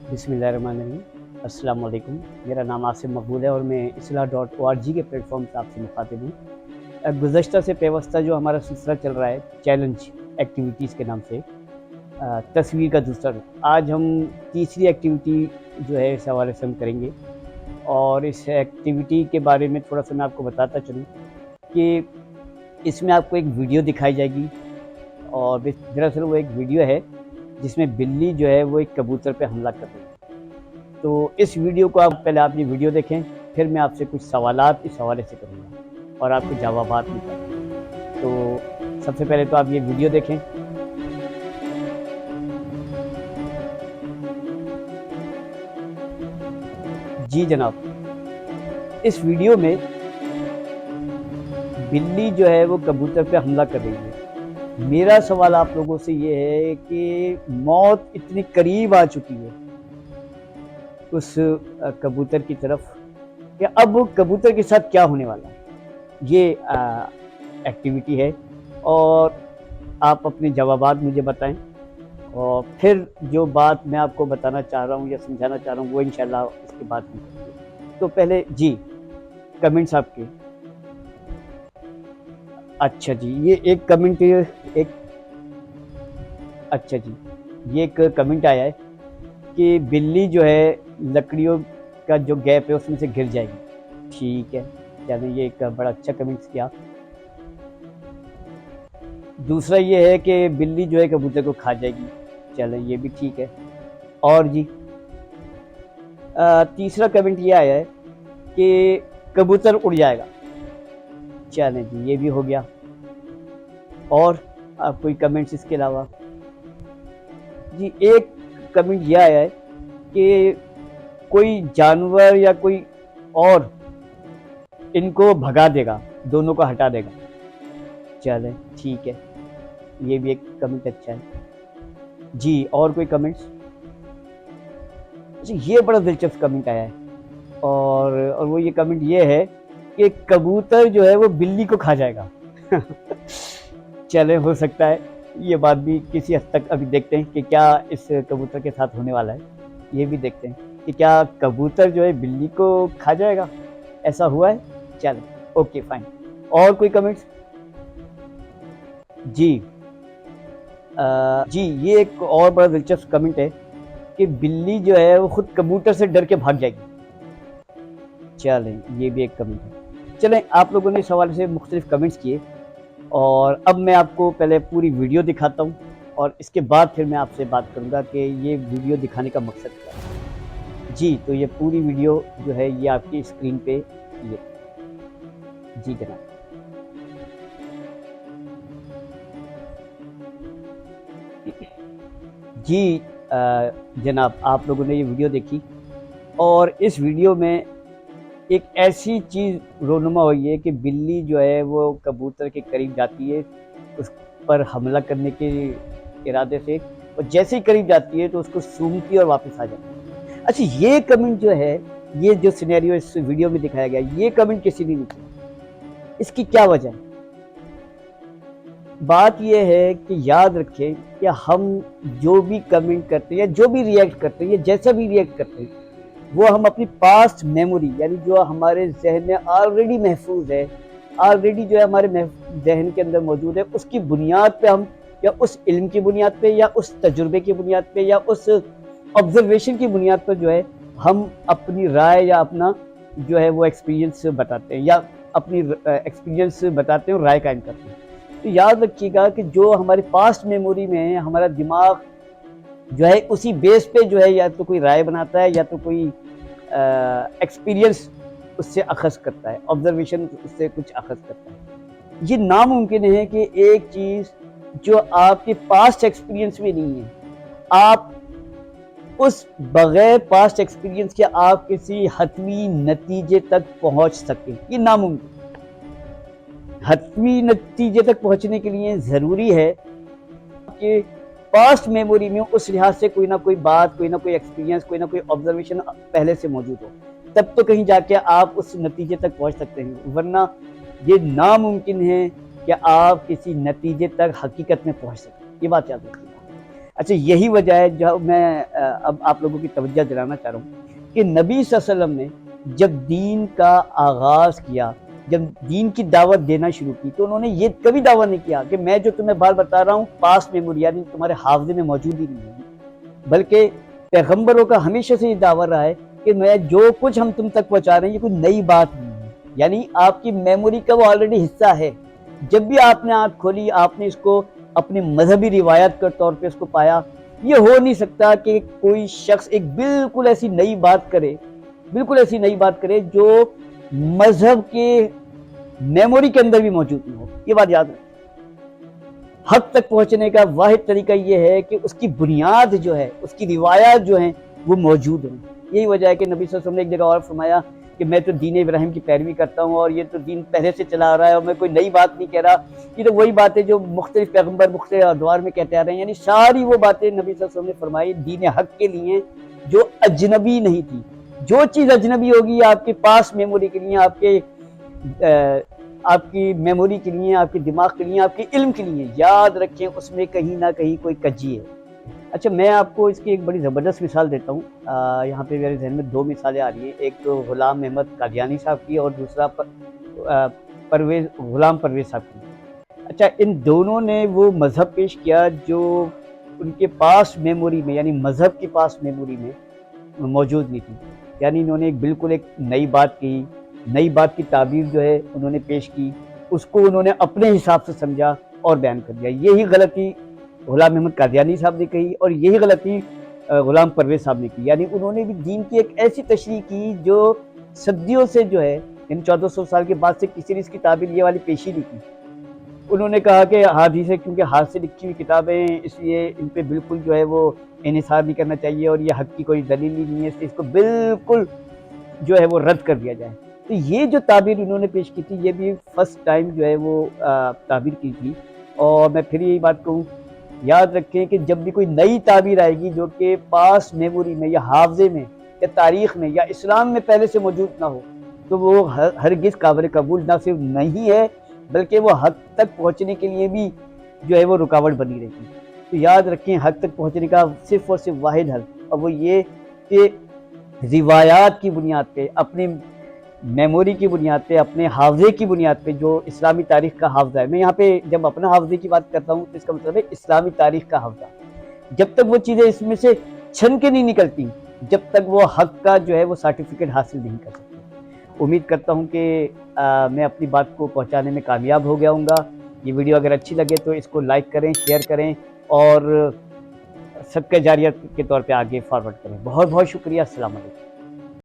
बिस्मिल्लाहिर्रहमानिर्रहीम। अस्सलाम वालेकुम। मेरा नाम आसिम मकबूल है और मैं islah.org के प्लेटफॉर्म से आपसे मुखातिब हूँ। गुज़श्ता से पेवस्ता जो हमारा सिलसिला चल रहा है चैलेंज एक्टिविटीज़ के नाम से, तस्वीर का दूसरा रुख। आज हम तीसरी एक्टिविटी जो है इस हवाले से हम करेंगे और इस एक्टिविटी के बारे में थोड़ा सा मैं आपको बताता चलूँ कि इसमें आपको एक वीडियो दिखाई जाएगी और दरअसल वो एक वीडियो है जिसमें बिल्ली जो है वो एक कबूतर पे हमला कर रही है। तो इस वीडियो को आप ये वीडियो देखें, फिर मैं आपसे कुछ सवालात इस हवाले से करूँगा और आपके जवाबात निकालेंगे। तो सबसे पहले तो आप ये वीडियो देखें। जी जनाब, इस वीडियो में बिल्ली जो है वो कबूतर पे हमला कर रही है। मेरा सवाल आप लोगों से ये है कि मौत इतनी करीब आ चुकी है उस कबूतर की तरफ कि अब कबूतर के साथ क्या होने वाला है। ये एक्टिविटी है और आप अपने जवाबात मुझे बताएं और फिर जो बात मैं आपको बताना चाह रहा हूँ या समझाना चाह रहा हूँ वो इंशाल्लाह इसके बाद हम करेंगे। तो पहले जी कमेंट्स आपके। अच्छा जी, ये एक कमेंट अच्छा जी, ये एक कमेंट आया है कि बिल्ली जो है लकड़ियों का जो गैप है उसमें से गिर जाएगी। ठीक है, चलिए ये एक बड़ा अच्छा कमेंट किया। दूसरा ये है कि बिल्ली जो है कबूतर को खा जाएगी। चलें ये भी ठीक है। और जी तीसरा कमेंट ये आया है कि कबूतर उड़ जाएगा। चलें जी ये भी हो गया। और आप कोई कमेंट्स इसके अलावा? जी एक कमेंट ये आया है कि कोई जानवर या कोई और इनको भगा देगा, दोनों को हटा देगा। चलें ठीक है, ये भी एक कमेंट अच्छा है जी। और कोई कमेंट्स? अच्छा ये बड़ा दिलचस्प कमेंट आया है और वो ये कमेंट ये है कि कबूतर जो है वो बिल्ली को खा जाएगा। चले हो सकता है ये बात भी किसी हद तक अभी देखते हैं कि क्या इस कबूतर के साथ होने वाला है। ये भी देखते हैं कि क्या कबूतर जो है बिल्ली को खा जाएगा, ऐसा हुआ है। चलो ओके फाइन। और कोई कमेंट्स? जी जी ये एक और बड़ा दिलचस्प कमेंट है कि बिल्ली जो है वो खुद कबूतर से डर के भाग जाएगी। चलें ये भी एक कमेंट है। चलें आप लोगों ने इस हवाले से मुख्तलिफ कमेंट्स किए और अब मैं आपको पहले पूरी वीडियो दिखाता हूँ और इसके बाद फिर मैं आपसे बात करूँगा कि ये वीडियो दिखाने का मकसद क्या है। जी तो ये पूरी वीडियो जो है ये आपकी स्क्रीन पे ये। जी जनाब। जी जनाब आप लोगों ने ये वीडियो देखी और इस वीडियो में एक ऐसी चीज़ रोनुमा हुई है कि बिल्ली जो है वो कबूतर के करीब जाती है उस पर हमला करने के इरादे से, और जैसे ही करीब जाती है तो उसको सूंघती है और वापस आ जाती है। अच्छा ये कमेंट जो है, ये जो सिनेरियो इस वीडियो में दिखाया गया, ये कमेंट किसी ने नहीं किया। इसकी क्या वजह है? बात यह है कि याद रखें कि हम जो भी कमेंट करते हैं या जो भी रिएक्ट करते हैं या जैसा भी रिएक्ट करते हैं वो हम अपनी पास्ट मेमोरी यानी जो हमारे जहन में ऑलरेडी महफूज है, ऑलरेडी जो है हमारे जहन के अंदर मौजूद है, उसकी बुनियाद पे हम या उस इल्म की बुनियाद पे या उस तजुर्बे की बुनियाद पे या उस ऑब्जर्वेशन की बुनियाद पर जो है हम अपनी राय या अपना जो है वो एक्सपीरियंस बताते हैं या अपनी एक्सपीरियंस बताते हैं और राय कायम करते हैं। तो याद रखिएगा कि जो हमारे पास्ट मेमोरी में है हमारा दिमाग जो है उसी बेस पे जो है या तो कोई राय बनाता है या तो कोई एक्सपीरियंस उससे अखज़ करता है, ऑब्जर्वेशन उससे कुछ अखज़ करता है। ये नामुमकिन है कि एक चीज़ जो आपके पास्ट एक्सपीरियंस में नहीं है आप उस बगैर पास्ट एक्सपीरियंस के आप किसी हतमी नतीजे तक पहुंच सकें, ये नामुमकिन। हतमी नतीजे तक पहुंचने के लिए ज़रूरी है कि पास्ट मेमोरी में उस लिहाज से कोई ना कोई बात, कोई ना कोई एक्सपीरियंस, कोई ना कोई ऑब्जर्वेशन पहले से मौजूद हो, तब तो कहीं जाके आप उस नतीजे तक पहुंच सकते हैं, वरना ये नामुमकिन है कि आप किसी नतीजे तक हकीकत में पहुंच सकें। ये बात याद रखिएगा। اچھا یہی وجہ ہے جو میں اب آپ لوگوں کی توجہ دلانا چاہ رہا ہوں کہ نبی صلی اللہ علیہ وسلم نے جب دین کا آغاز کیا، جب دین کی دعوت دینا شروع کی، تو انہوں نے یہ کبھی دعویٰ نہیں کیا کہ میں جو تمہیں بات بتا رہا ہوں پاس میموری یعنی تمہارے حافظے میں موجود ہی نہیں ہے، بلکہ پیغمبروں کا ہمیشہ سے یہ دعویٰ رہا ہے کہ میں جو کچھ ہم تم تک پہنچا رہے ہیں یہ کوئی نئی بات نہیں ہے، یعنی آپ کی میموری کا وہ آلریڈی حصہ ہے۔ جب بھی آپ نے آنکھ کھولی آپ نے اس کو اپنی مذہبی روایت کے طور پہ اس کو پایا۔ یہ ہو نہیں سکتا کہ کوئی شخص ایک بالکل ایسی نئی بات کرے، بالکل ایسی نئی بات کرے جو مذہب کے میموری کے اندر بھی موجود نہیں ہو۔ یہ بات یاد رکھیں، حق تک پہنچنے کا واحد طریقہ یہ ہے کہ اس کی بنیاد جو ہے، اس کی روایات جو ہیں وہ موجود ہیں۔ یہی وجہ ہے کہ نبی صلی اللہ علیہ وسلم نے ایک جگہ اور فرمایا کہ میں تو دین ابراہیم کی پیروی کرتا ہوں اور یہ تو دین پہلے سے چلا آ رہا ہے اور میں کوئی نئی بات نہیں کہہ رہا، یہ تو وہی باتیں جو مختلف پیغمبر مختلف ادوار میں کہتے آ رہے ہیں، یعنی ساری وہ باتیں نبی صلی اللہ علیہ وسلم نے فرمائی دین حق کے لیے جو اجنبی نہیں تھی۔ جو چیز اجنبی ہوگی آپ کے پاس میموری کے لیے، آپ کی میموری کے لیے، آپ کے دماغ کے لیے، آپ کے علم کے لیے، یاد رکھیں اس میں کہیں نہ کہیں کوئی کجی ہے۔ اچھا میں آپ کو اس کی ایک بڑی زبردست مثال دیتا ہوں، یہاں پہ میرے ذہن میں دو مثالیں آ رہی ہیں، ایک تو غلام احمد قادیانی صاحب کی اور دوسرا غلام پرویز صاحب کی۔ اچھا ان دونوں نے وہ مذہب پیش کیا جو ان کے پاس میموری میں یعنی مذہب کے پاس میموری میں موجود نہیں تھی، یعنی انہوں نے بالکل ایک نئی بات کی، نئی بات کی تعبیر جو ہے انہوں نے پیش کی، اس کو انہوں نے اپنے حساب سے سمجھا اور بیان کر دیا۔ یہی غلطی غلام احمد قادیانی صاحب نے کہی اور یہی غلطی غلام پرویز صاحب نے کی، یعنی انہوں نے بھی دین کی ایک ایسی تشریح کی جو صدیوں سے جو ہے یعنی 1400 سال کے بعد سے کسی نے اس کی تعبیر یہ والی پیشی نہیں کی۔ انہوں نے کہا کہ حدیثیں کیونکہ ہاتھ سے لکھی ہوئی کتابیں اس لیے ان پہ بالکل جو ہے وہ انحصار نہیں کرنا چاہیے اور یہ حق کی کوئی دلیل ہی نہیں ہے، اس لیے اس کو بالکل جو ہے وہ رد کر دیا جائے۔ تو یہ جو تعبیر انہوں نے پیش کی تھی یہ بھی فرسٹ ٹائم جو ہے وہ تعبیر کی تھی، اور میں پھر یہی بات کہوں یاد رکھیں کہ جب بھی کوئی نئی تعبیر آئے گی جو کہ پاس میموری میں یا حافظے میں یا تاریخ میں یا اسلام میں پہلے سے موجود نہ ہو تو وہ ہرگز قابل قبول نہ صرف نہیں ہے بلکہ وہ حق تک پہنچنے کے لیے بھی جو ہے وہ رکاوٹ بنی رہے گی۔ تو یاد رکھیں حق تک پہنچنے کا صرف اور صرف واحد حل، اور وہ یہ کہ روایات کی بنیاد پہ، اپنے میموری کی بنیاد پہ، اپنے حافظے کی بنیاد پہ جو اسلامی تاریخ کا حافظہ ہے، میں یہاں پہ جب اپنا حافظے کی بات کرتا ہوں تو اس کا مطلب ہے اسلامی تاریخ کا حافظہ، جب تک وہ چیزیں اس میں سے چھن کے نہیں نکلتی جب تک وہ حق کا جو ہے وہ سرٹیفکیٹ حاصل نہیں کر سکتی۔ امید کرتا ہوں کہ میں اپنی بات کو پہنچانے میں کامیاب ہو گیا ہوں گا۔ یہ ویڈیو اگر اچھی لگے تو اس کو لائک کریں، شیئر کریں اور صدقہ جاریہ کے طور پہ آگے فارورڈ کریں۔ بہت بہت شکریہ، السلام علیکم۔